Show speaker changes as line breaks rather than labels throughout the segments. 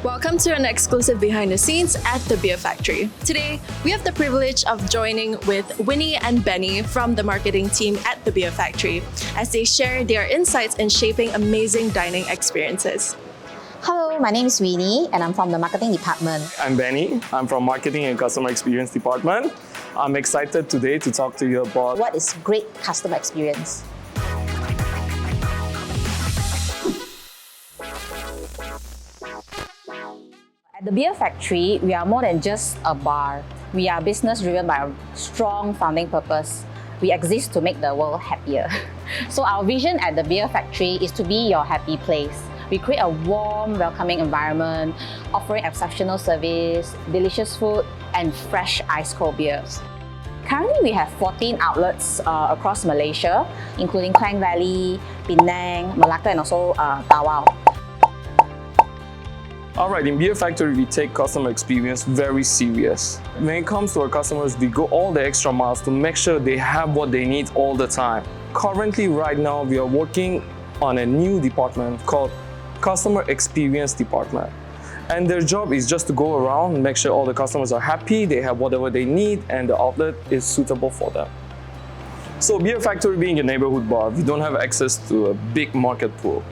Welcome to an exclusive behind the scenes at the Beer Factory. Today, we have the privilege of joining with Winnie and Benny from the marketing team at the Beer Factory as they share their insights in shaping amazing dining experiences.
Hello, my name is Winnie and I'm from the marketing department.
I'm Benny. I'm from marketing and customer experience department. I'm excited today to talk to you about
What is great customer experience? At the Beer Factory, we are more than just a bar. We are business driven by a strong founding purpose. We exist to make the world happier. So our vision at the Beer Factory is to be your happy place. We create a warm, welcoming environment, offering exceptional service, delicious food, and fresh ice-cold beers. Currently, we have 14 outlets across Malaysia, including Klang Valley, Penang, Malacca, and also Tawau.
Alright, in Beer Factory, we take customer experience very serious. When it comes to our customers, we go all the extra miles to make sure they have what they need all the time. Currently, right now, we are working on a new department called Customer Experience Department. And their job is just to go around and make sure all the customers are happy, they have whatever they need, and the outlet is suitable for them. So Beer Factory being a neighborhood bar, we don't have access to a big market pool.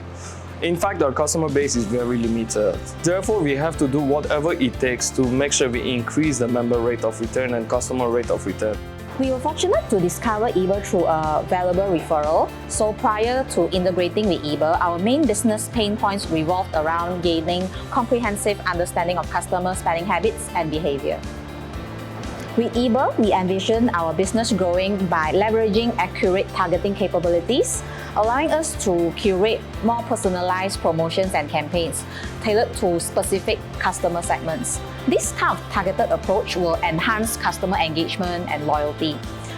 In fact, our customer base is very limited. Therefore, we have to do whatever it takes to make sure we increase the member rate of return and customer rate of return.
We were fortunate to discover Eber through a valuable referral. So prior to integrating with Eber, our main business pain points revolved around gaining comprehensive understanding of customer spending habits and behavior. With Eber, we envision our business growing by leveraging accurate targeting capabilities, allowing us to curate more personalized promotions and campaigns tailored to specific customer segments. This kind of targeted approach will enhance customer engagement and loyalty,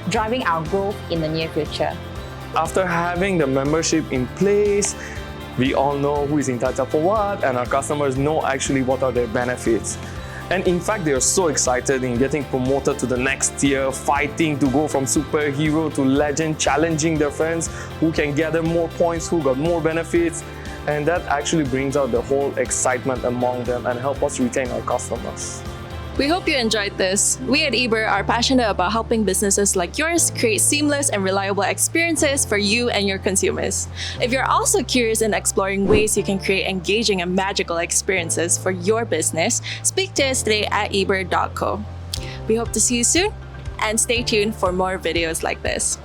driving our growth in the near future.
After having the membership in place, we all know who is entitled for what, and our customers know actually what are their benefits. And in fact, they are so excited in getting promoted to the next tier, fighting to go from superhero to legend, challenging their friends who can gather more points, who got more benefits. And that actually brings out the whole excitement among them and help us retain our customers.
We hope you enjoyed this. We at Eber are passionate about helping businesses like yours create seamless and reliable experiences for you and your consumers. If you're also curious in exploring ways you can create engaging and magical experiences for your business, speak to us today at eber.co. We hope to see you soon and stay tuned for more videos like this.